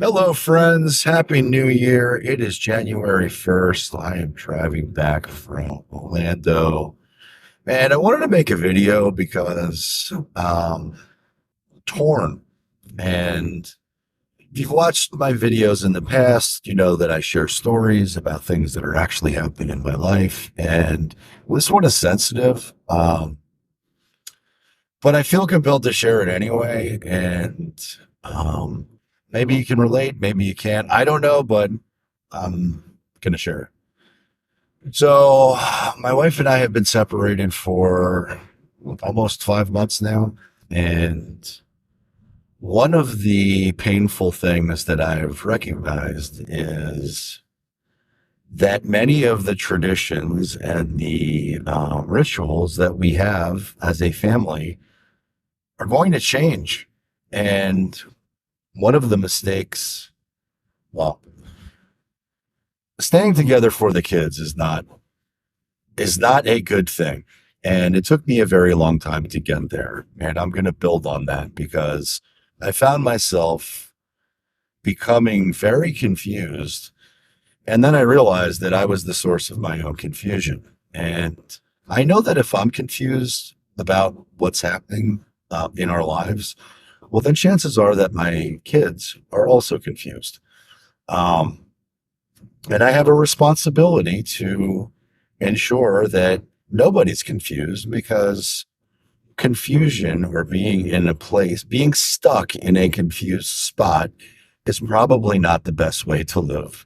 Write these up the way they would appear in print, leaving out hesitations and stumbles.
Hello, friends. Happy New Year. It is January 1st. I am driving back from Orlando. And I wanted to make a video because torn. And if you've watched my videos in the past, you know that I share stories about things that are actually happening in my life. And this one is sensitive, but I feel compelled to share it anyway. And um, maybe you can relate, maybe you can't. I don't know, but I'm going to share it. So, my wife and I have been separated for almost 5 months now. And one of the painful things that I've recognized is that many of the traditions and the rituals that we have as a family are going to change. And one of the mistakes, well, staying together for the kids is not a good thing. And it took me a very long time to get there. And I'm going to build on that because I found myself becoming very confused. And then I realized that I was the source of my own confusion. And I know that if I'm confused about what's happening in our lives, well, then chances are that my kids are also confused. Um, and I have a responsibility to ensure that nobody's confused because confusion or being in a place, being stuck in a confused spot is probably not the best way to live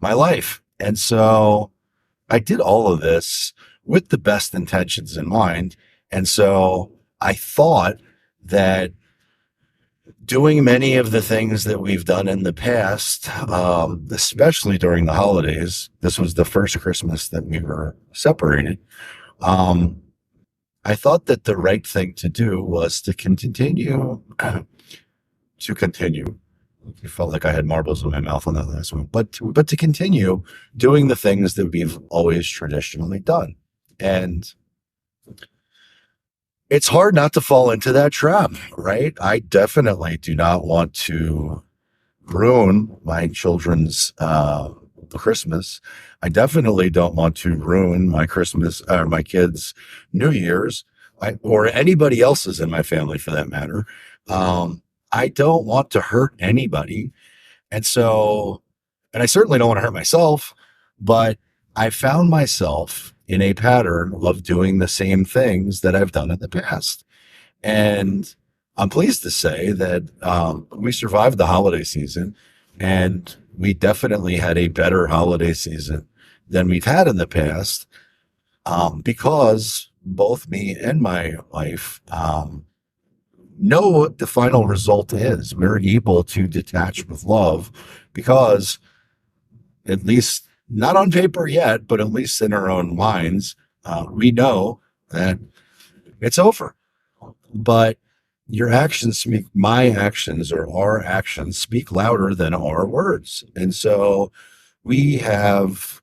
my life. And so I did all of this with the best intentions in mind. And so I thought that doing many of the things that we've done in the past, especially during the holidays, this was the first Christmas that we were separated. Um, I thought that the right thing to do was to continue to continue. I felt like I had marbles in my mouth on that last one, but to continue doing the things that we've always traditionally done. And it's hard not to fall into that trap, right? I definitely do not want to ruin my children's Christmas. I definitely don't want to ruin my Christmas or my kids' New Year's, or anybody else's in my family for that matter. I don't want to hurt anybody, and so, and I certainly don't want to hurt myself. But I found myself in a pattern of doing the same things that I've done in the past. And I'm pleased to say that we survived the holiday season, and we definitely had a better holiday season than we've had in the past, because both me and my wife know what the final result is. We're able to detach with love because, at least not on paper yet, but at least in our own minds, we know that it's over. But your actions speak, my actions or our actions speak louder than our words. And so we have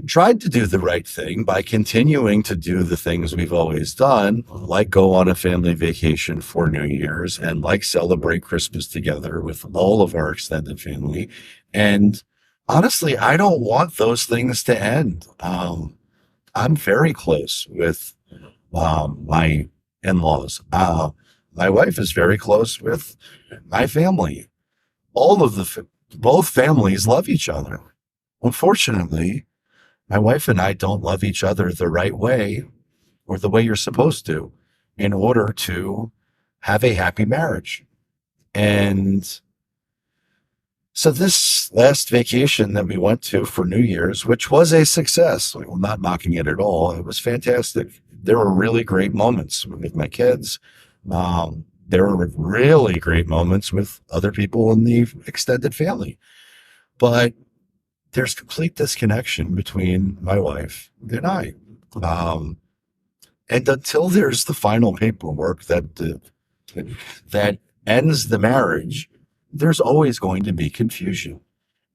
tried to do the right thing by continuing to do the things we've always done, like go on a family vacation for New Year's and like celebrate Christmas together with all of our extended family. And honestly, I don't want those things to end. I'm very close with my in-laws. My wife is very close with my family. All of both families love each other. Unfortunately, my wife and I don't love each other the right way or the way you're supposed to in order to have a happy marriage. And so this last vacation that we went to for New Year's, which was a success, I'm not knocking it at all. It was fantastic. There were really great moments with my kids. There were really great moments with other people in the extended family. But there's complete disconnection between my wife and I. Um, and until there's the final paperwork that ends the marriage, there's always going to be confusion.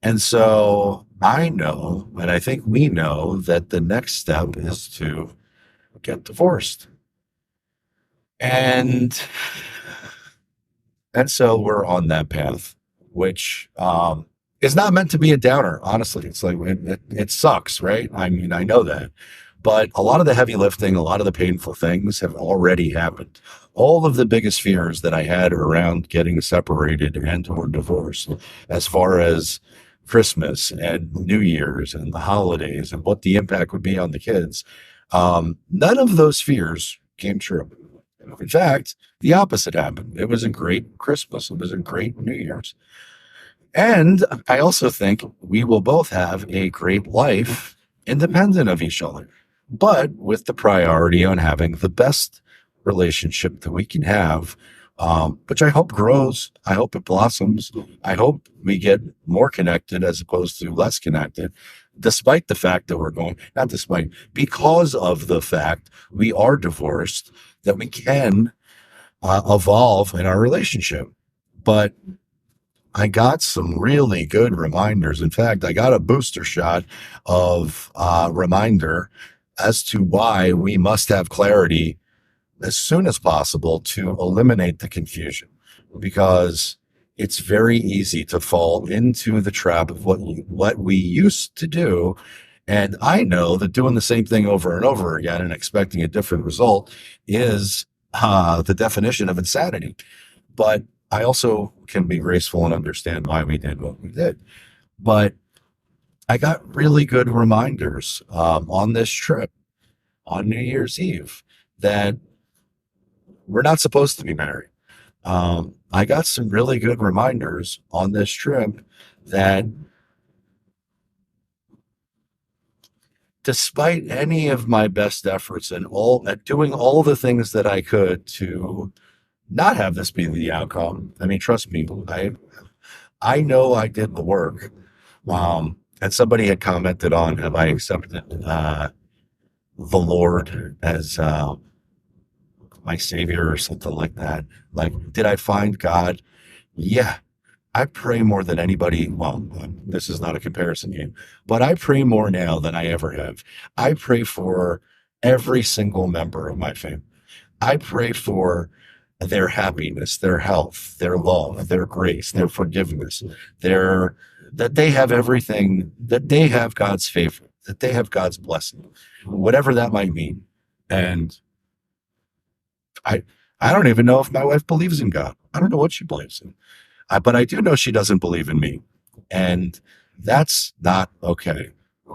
And so I know, and I think we know, that the next step is to get divorced. And and so we're on that path. which is not meant to be a downer. Honestly, it's like it sucks, right? I mean, I know that, but a lot of the heavy lifting, a lot of the painful things have already happened. All of the biggest fears that I had around getting separated and or divorced, as far as Christmas and New Year's and the holidays and what the impact would be on the kids, none of those fears came true. In fact, the opposite happened. It was a great Christmas. It was a great New Year's. And I also think we will both have a great life independent of each other, but with the priority on having the best relationship that we can have, which I hope grows. I hope it blossoms. I hope we get more connected as opposed to less connected, despite the fact that we're going, not despite, because of the fact we are divorced, that we can evolve in our relationship. But I got some really good reminders. In fact, I got a booster shot of reminder as to why we must have clarity as soon as possible to eliminate the confusion, because it's very easy to fall into the trap of what we used to do. And I know that doing the same thing over and over again and expecting a different result is the definition of insanity. But I also can be graceful and understand why we did what we did. But I got really good reminders on this trip on New Year's Eve that we're not supposed to be married. I got some really good reminders on this trip that despite any of my best efforts and all at doing all the things that I could to not have this be the outcome. I mean, trust me, I know I did the work. And somebody had commented on, have I accepted the Lord as my savior or something like that? Like, did I find God? Yeah, I pray more than anybody. Well, this is not a comparison game, but I pray more now than I ever have. I pray for every single member of my family. I pray for their happiness, their health, their love, their grace, their forgiveness, their that they have everything, that they have God's favor, that they have God's blessing, whatever that might mean. And I I don't even know if my wife believes in God. I don't know what she believes in. But I do know she doesn't believe in me. And that's not okay.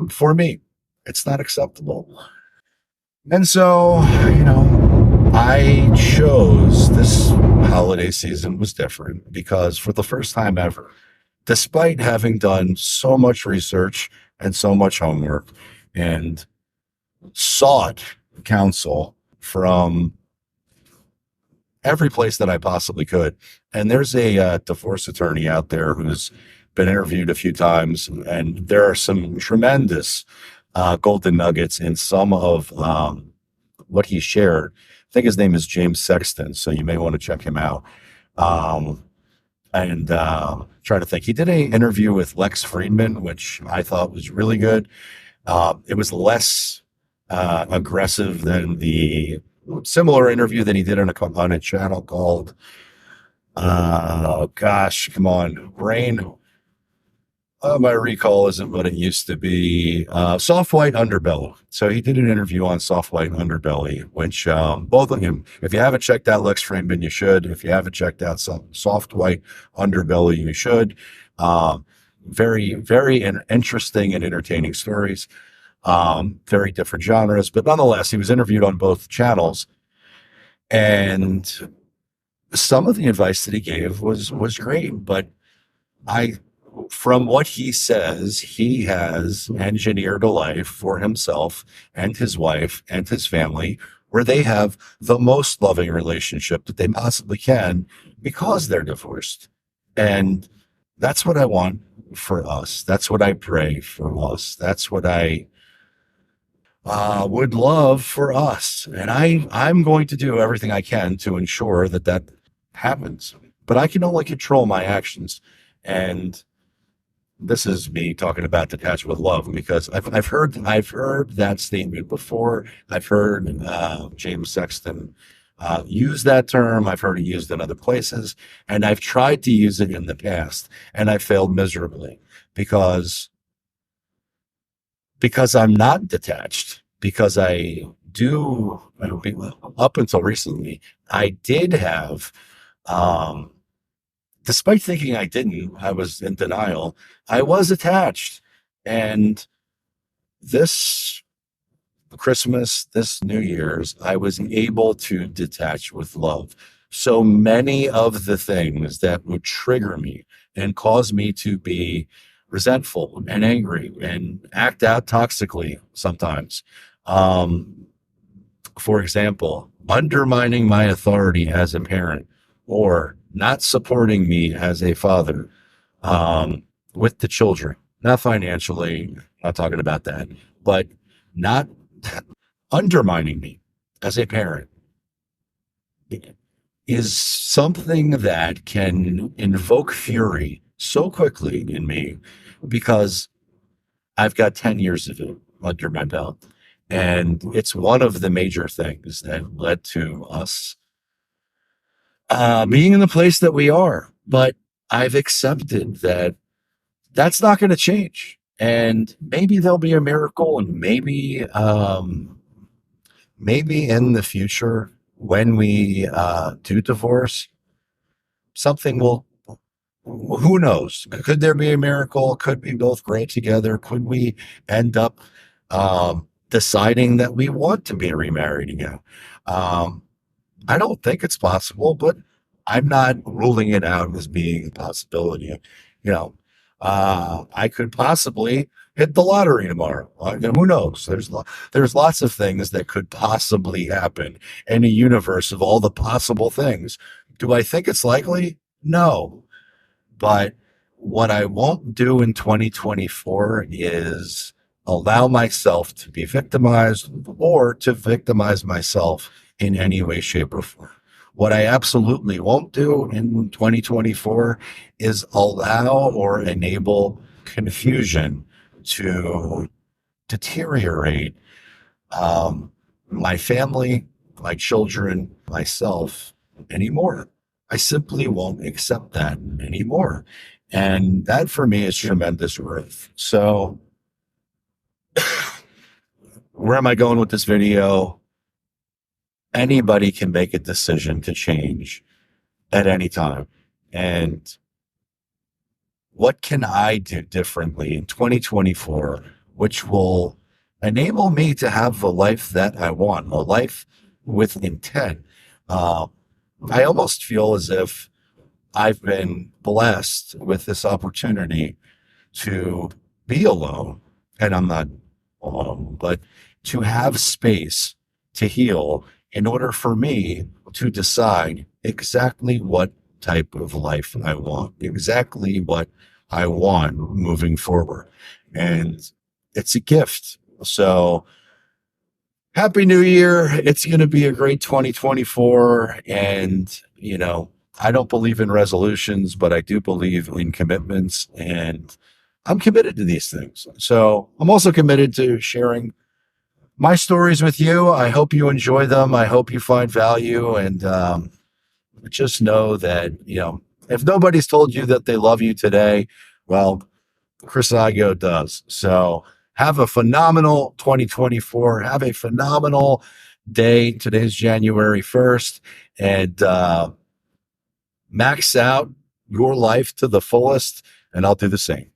For me, it's not acceptable. And so, I chose this holiday season was different because for the first time ever, despite having done so much research and so much homework and sought counsel from every place that I possibly could. And there's a divorce attorney out there who's been interviewed a few times, and there are some tremendous golden nuggets in some of what he shared. I think his name is James Sexton, so you may want to check him out. And try to think. He did an interview with Lex Friedman, which I thought was really good. It was less aggressive than the similar interview that he did on a channel called gosh, come on, brain. My recall isn't what it used to be. Soft White Underbelly. So he did an interview on Soft White Underbelly, which both of them, if you haven't checked out Lex Friedman, you should. If you haven't checked out Soft White Underbelly, you should. Very, very interesting and entertaining stories. Very different genres, but nonetheless, he was interviewed on both channels. And some of the advice that he gave was great, but from what he says, he has engineered a life for himself and his wife and his family where they have the most loving relationship that they possibly can because they're divorced. And that's what I want for us. That's what I pray for us. That's what I would love for us. And I'm going to do everything I can to ensure that that happens. But I can only control my actions. And this is me talking about detached with love because I've heard that statement before. I've heard James Sexton use that term. I've heard it used in other places, and I've tried to use it in the past, and I failed miserably because I'm not detached. Because I do, up until recently, I did have, um, despite thinking I didn't, I was in denial. I was attached, and this Christmas, this New Year's, I was able to detach with love. So many of the things that would trigger me and cause me to be resentful and angry and act out toxically sometimes. Um, for example, undermining my authority as a parent or not supporting me as a father with the children, not financially, not talking about that, but not undermining me as a parent is something that can invoke fury so quickly in me because I've got 10 years of it under my belt. And it's one of the major things that led to us being in the place that we are. But I've accepted that that's not going to change. And maybe there'll be a miracle, and maybe in the future, when we do divorce, something will, who knows? Could there be a miracle? Could we both grow together? Could we end up deciding that we want to be remarried again? Um, I don't think it's possible, but I'm not ruling it out as being a possibility. You know, I could possibly hit the lottery tomorrow. Who knows? There's lots of things that could possibly happen in a universe of all the possible things. Do I think it's likely? No. But what I won't do in 2024 is allow myself to be victimized or to victimize myself in any way, shape, or form. What I absolutely won't do in 2024 is allow or enable confusion to deteriorate um, my family, my children, myself anymore. I simply won't accept that anymore. And that for me is tremendous growth. So, where am I going with this video? Anybody can make a decision to change at any time. And what can I do differently in 2024, which will enable me to have the life that I want, a life with intent? Uh, I almost feel as if I've been blessed with this opportunity to be alone, and I'm not alone, but to have space to heal in order for me to decide exactly what type of life I want, exactly what I want moving forward. And it's a gift. So, Happy New Year. It's going to be a great 2024. And, I don't believe in resolutions, but I do believe in commitments. And I'm committed to these things. So I'm also committed to sharing my stories with you. I hope you enjoy them. I hope you find value. And just know that, if nobody's told you that they love you today, well, Chris Igo does. So have a phenomenal 2024. Have a phenomenal day. Today's January 1st. And max out your life to the fullest. And I'll do the same.